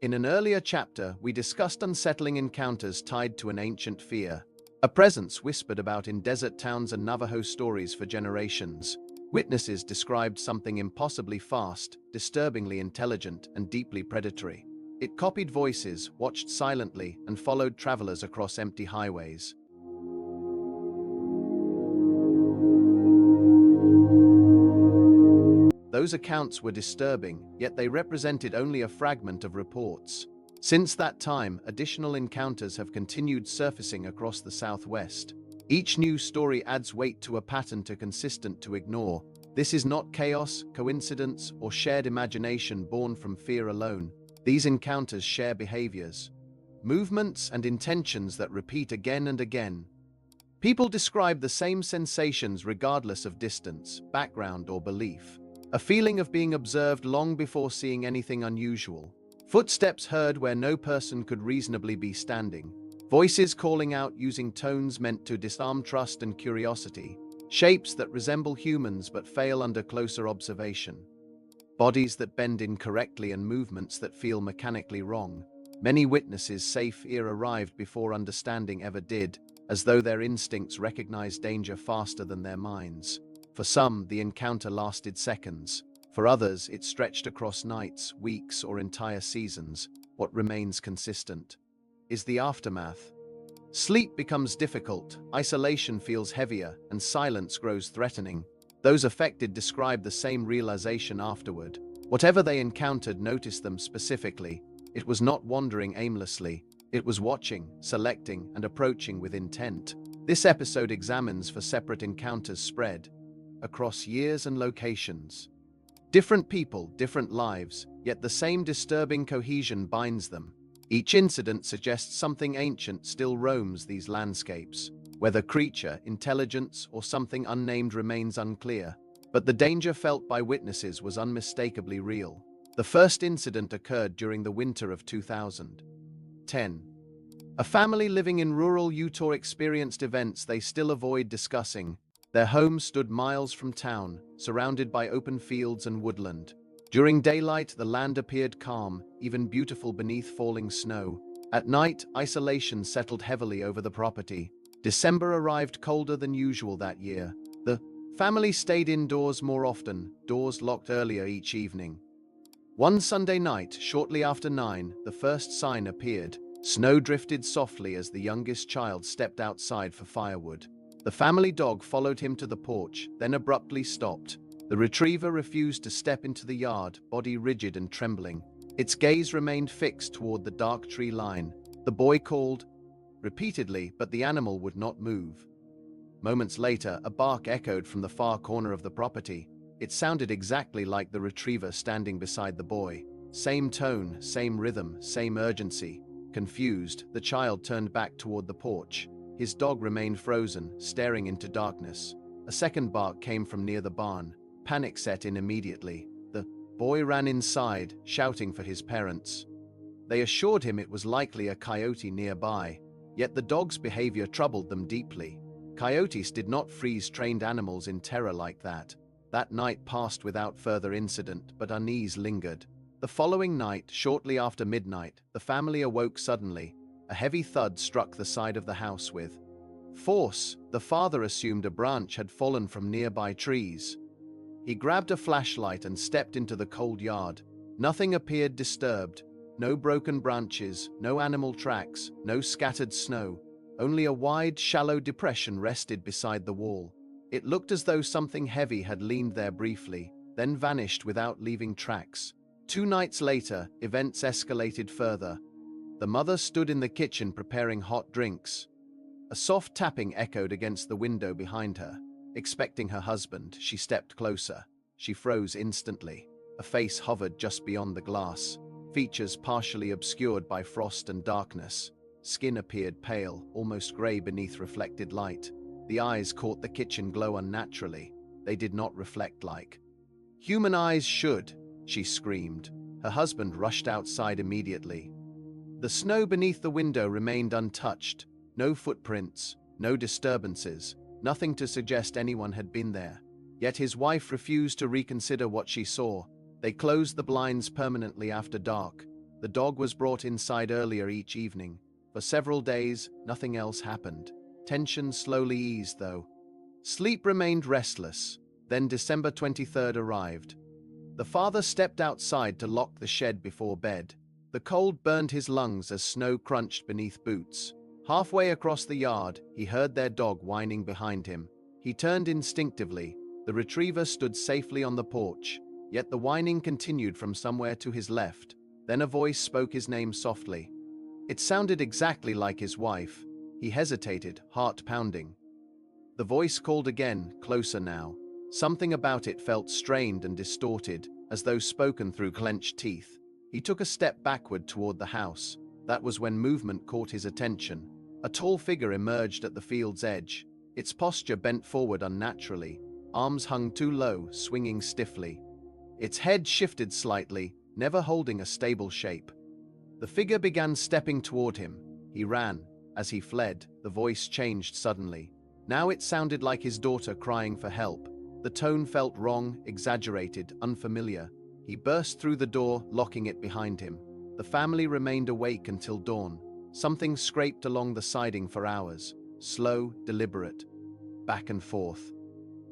In an earlier chapter, we discussed unsettling encounters tied to an ancient fear, a presence whispered about in desert towns and Navajo stories for generations. Witnesses described something impossibly fast, disturbingly intelligent, and deeply predatory. It copied voices, watched silently, and followed travelers across empty highways. Those accounts were disturbing, yet they represented only a fragment of reports. Since that time, additional encounters have continued surfacing across the Southwest. Each new story adds weight to a pattern too consistent to ignore. This is not chaos, coincidence, or shared imagination born from fear alone. These encounters share behaviors, movements, and intentions that repeat again and again. People describe the same sensations regardless of distance, background, or belief. A feeling of being observed long before seeing anything unusual. Footsteps heard where no person could reasonably be standing. Voices calling out using tones meant to disarm trust and curiosity. Shapes that resemble humans but fail under closer observation. Bodies that bend incorrectly and movements that feel mechanically wrong. Many witnesses say fear arrived before understanding ever did, as though their instincts recognized danger faster than their minds. For some, the encounter lasted seconds. For others, it stretched across nights, weeks, or entire seasons. What remains consistent is the aftermath. Sleep becomes difficult, isolation feels heavier, and silence grows threatening. Those affected describe the same realization afterward. Whatever they encountered noticed them specifically. It was not wandering aimlessly. It was watching, selecting, and approaching with intent. This episode examines for separate encounters spread across years and locations. Different people, different lives, yet the same disturbing cohesion binds them. Each incident suggests something ancient still roams these landscapes. Whether creature, intelligence, or something unnamed remains unclear, but the danger felt by witnesses was unmistakably real. The first incident occurred during the winter of 2010. A family living in rural Utah experienced events they still avoid discussing. Their home stood miles from town, surrounded by open fields and woodland. During daylight, the land appeared calm, even beautiful beneath falling snow. At night, isolation settled heavily over the property. December arrived colder than usual that year. The family stayed indoors more often, doors locked earlier each evening. One Sunday night, shortly after 9, the first sign appeared. Snow drifted softly as the youngest child stepped outside for firewood. The family dog followed him to the porch, then abruptly stopped. The retriever refused to step into the yard, body rigid and trembling. Its gaze remained fixed toward the dark tree line. The boy called repeatedly, but the animal would not move. Moments later, a bark echoed from the far corner of the property. It sounded exactly like the retriever standing beside the boy. Same tone, same rhythm, same urgency. Confused, the child turned back toward the porch. His dog remained frozen, staring into darkness. A second bark came from near the barn. Panic set in immediately. The boy ran inside, shouting for his parents. They assured him it was likely a coyote nearby, yet the dog's behavior troubled them deeply. Coyotes did not freeze trained animals in terror like that. That night passed without further incident, but unease lingered. The following night, shortly after midnight, the family awoke suddenly. A heavy thud struck the side of the house with force. The father assumed a branch had fallen from nearby trees. He grabbed a flashlight and stepped into the cold yard. Nothing appeared disturbed. No broken branches, no animal tracks, no scattered snow. Only a wide, shallow depression rested beside the wall. It looked as though something heavy had leaned there briefly, then vanished without leaving tracks. 2 nights later, events escalated further. The mother stood in the kitchen preparing hot drinks. A soft tapping echoed against the window behind her. Expecting her husband, she stepped closer. She froze instantly. A face hovered just beyond the glass, features partially obscured by frost and darkness. Skin appeared pale, almost gray beneath reflected light. The eyes caught the kitchen glow unnaturally. They did not reflect like human eyes should, she screamed. Her husband rushed outside immediately. The snow beneath the window remained untouched. No footprints, no disturbances, nothing to suggest anyone had been there. Yet his wife refused to reconsider what she saw. They closed the blinds permanently after dark. The dog was brought inside earlier each evening. For several days, nothing else happened. Tension slowly eased, though. Sleep remained restless. Then December 23rd arrived. The father stepped outside to lock the shed before bed. The cold burned his lungs as snow crunched beneath boots. Halfway across the yard, he heard their dog whining behind him. He turned instinctively. The retriever stood safely on the porch, yet the whining continued from somewhere to his left. Then a voice spoke his name softly. It sounded exactly like his wife. He hesitated, heart pounding. The voice called again, closer now. Something about it felt strained and distorted, as though spoken through clenched teeth. He took a step backward toward the house. That was when movement caught his attention. A tall figure emerged at the field's edge. Its posture bent forward unnaturally. Arms hung too low, swinging stiffly. Its head shifted slightly, never holding a stable shape. The figure began stepping toward him. He ran. As he fled, the voice changed suddenly. Now it sounded like his daughter crying for help. The tone felt wrong, exaggerated, unfamiliar. He burst through the door, locking it behind him. The family remained awake until dawn. Something scraped along the siding for hours. Slow, deliberate. Back and forth.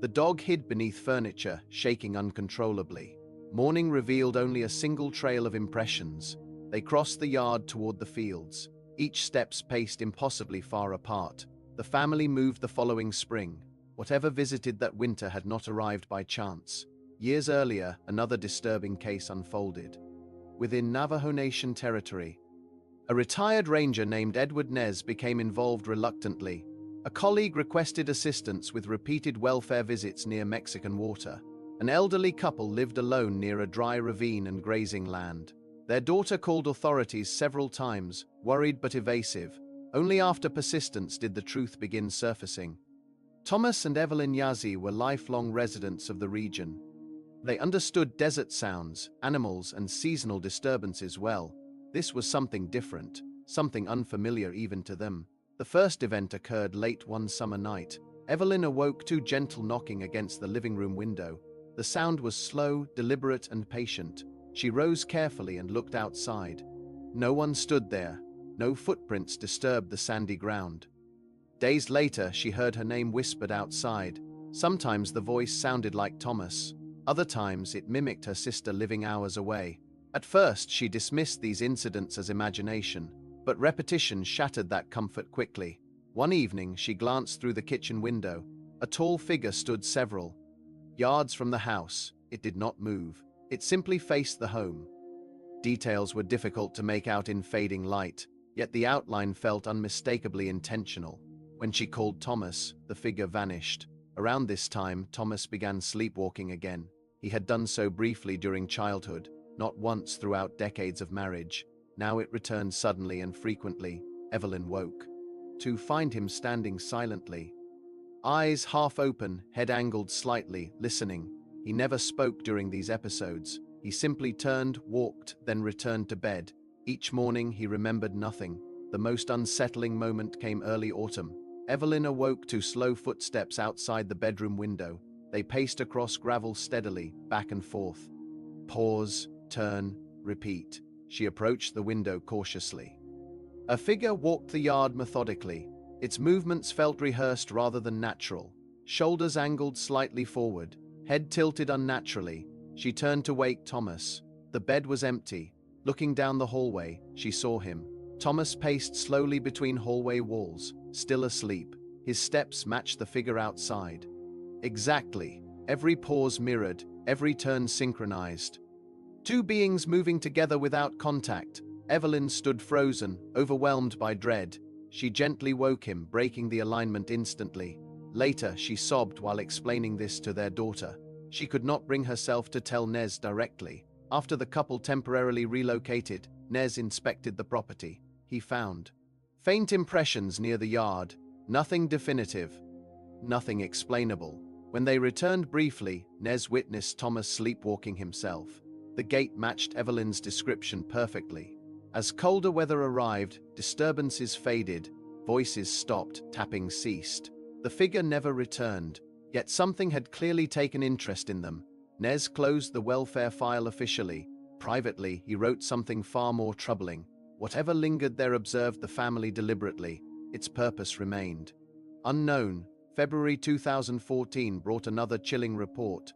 The dog hid beneath furniture, shaking uncontrollably. Morning revealed only a single trail of impressions. They crossed the yard toward the fields, each step paced impossibly far apart. The family moved the following spring. Whatever visited that winter had not arrived by chance. Years earlier, another disturbing case unfolded. Within Navajo Nation territory, a retired ranger named Edward Nez became involved reluctantly. A colleague requested assistance with repeated welfare visits near Mexican water. An elderly couple lived alone near a dry ravine and grazing land. Their daughter called authorities several times, worried but evasive. Only after persistence did the truth begin surfacing. Thomas and Evelyn Yazzie were lifelong residents of the region. They understood desert sounds, animals, and seasonal disturbances well. This was something different, something unfamiliar even to them. The first event occurred late one summer night. Evelyn awoke to gentle knocking against the living room window. The sound was slow, deliberate, and patient. She rose carefully and looked outside. No one stood there. No footprints disturbed the sandy ground. Days later, she heard her name whispered outside. Sometimes the voice sounded like Thomas. Other times, it mimicked her sister living hours away. At first, she dismissed these incidents as imagination, but repetition shattered that comfort quickly. One evening, she glanced through the kitchen window. A tall figure stood several yards from the house. It did not move. It simply faced the home. Details were difficult to make out in fading light, yet the outline felt unmistakably intentional. When she called Thomas, the figure vanished. Around this time, Thomas began sleepwalking again. He had done so briefly during childhood, not once throughout decades of marriage. Now it returned suddenly and frequently. Evelyn woke to find him standing silently, eyes half open, head angled slightly, listening. He never spoke during these episodes. He simply turned, walked, then returned to bed. Each morning he remembered nothing. The most unsettling moment came early autumn. Evelyn awoke to slow footsteps outside the bedroom window. They paced across gravel steadily, back and forth. Pause, turn, repeat. She approached the window cautiously. A figure walked the yard methodically. Its movements felt rehearsed rather than natural. Shoulders angled slightly forward, head tilted unnaturally. She turned to wake Thomas. The bed was empty. Looking down the hallway, she saw him. Thomas paced slowly between hallway walls, still asleep. His steps matched the figure outside. Exactly. Every pause mirrored, every turn synchronized. Two beings moving together without contact. Evelyn stood frozen, overwhelmed by dread. She gently woke him, breaking the alignment instantly. Later, she sobbed while explaining this to their daughter. She could not bring herself to tell Nez directly. After the couple temporarily relocated, Nez inspected the property. He found faint impressions near the yard, nothing definitive, nothing explainable. When they returned briefly, Nez witnessed Thomas sleepwalking himself. The gate matched Evelyn's description perfectly. As colder weather arrived, disturbances faded, voices stopped, tapping ceased. The figure never returned, yet something had clearly taken interest in them. Nez closed the welfare file officially. Privately, he wrote something far more troubling. Whatever lingered there observed the family deliberately. Its purpose remained unknown. February 2014 brought another chilling report.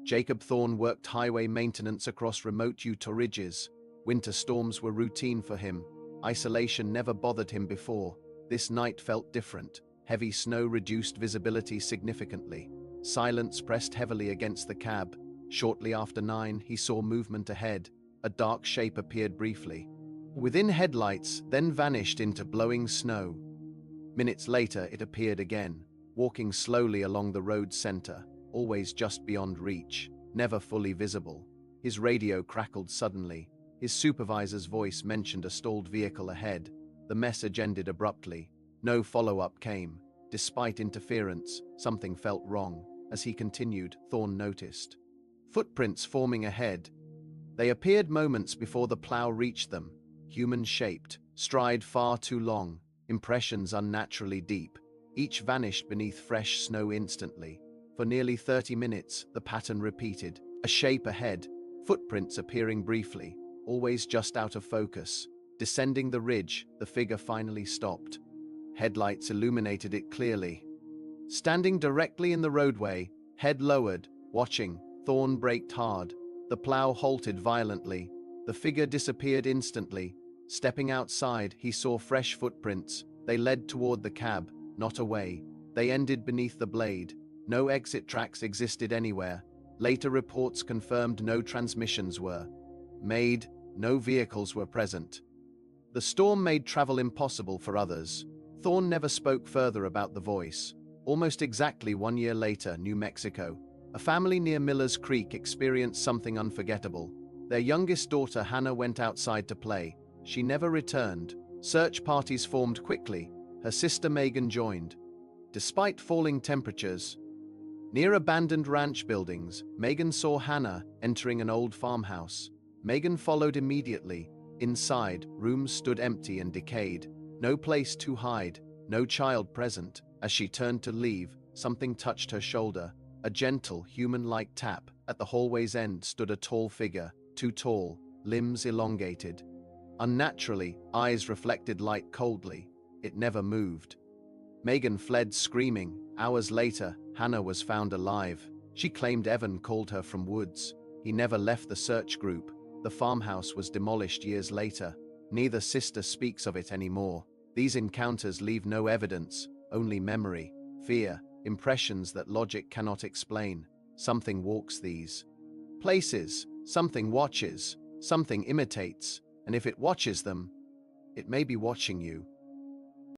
Jacob Thorne worked highway maintenance across remote Utah ridges. Winter storms were routine for him. Isolation never bothered him before. This night felt different. Heavy snow reduced visibility significantly. Silence pressed heavily against the cab. Shortly after 9, he saw movement ahead. A dark shape appeared briefly within headlights, then vanished into blowing snow. Minutes later, it appeared again, walking slowly along the road's center, always just beyond reach, never fully visible. His radio crackled suddenly. His supervisor's voice mentioned a stalled vehicle ahead. The message ended abruptly. No follow-up came. Despite interference, something felt wrong. As he continued, Thorne noticed footprints forming ahead. They appeared moments before the plow reached them, human-shaped, stride far too long, impressions unnaturally deep. Each vanished beneath fresh snow instantly. For nearly 30 minutes, the pattern repeated. A shape ahead, footprints appearing briefly, always just out of focus. Descending the ridge, the figure finally stopped. Headlights illuminated it clearly. Standing directly in the roadway, head lowered, watching, Thorne braked hard. The plow halted violently. The figure disappeared instantly. Stepping outside, he saw fresh footprints. They led toward the cab, not away. They ended beneath the blade. No exit tracks existed anywhere. Later reports confirmed no transmissions were made, no vehicles were present. The storm made travel impossible for others. Thorne never spoke further about the voice. Almost exactly 1 year later, New Mexico, a family near Miller's Creek experienced something unforgettable. Their youngest daughter, Hannah, went outside to play. She never returned. Search parties formed quickly. Her sister Megan joined. Despite falling temperatures, near abandoned ranch buildings, Megan saw Hannah entering an old farmhouse. Megan followed immediately. Inside, rooms stood empty and decayed. No place to hide, no child present. As she turned to leave, something touched her shoulder. A gentle, human-like tap. At the hallway's end stood a tall figure, too tall, limbs elongated. Unnaturally, eyes reflected light coldly. It never moved. Megan fled screaming. Hours later, Hannah was found alive. She claimed Evan called her from woods. He never left the search group. The farmhouse was demolished years later. Neither sister speaks of it anymore. These encounters leave no evidence, only memory, fear, impressions that logic cannot explain. Something walks these places, something watches, something imitates, and if it watches them, it may be watching you.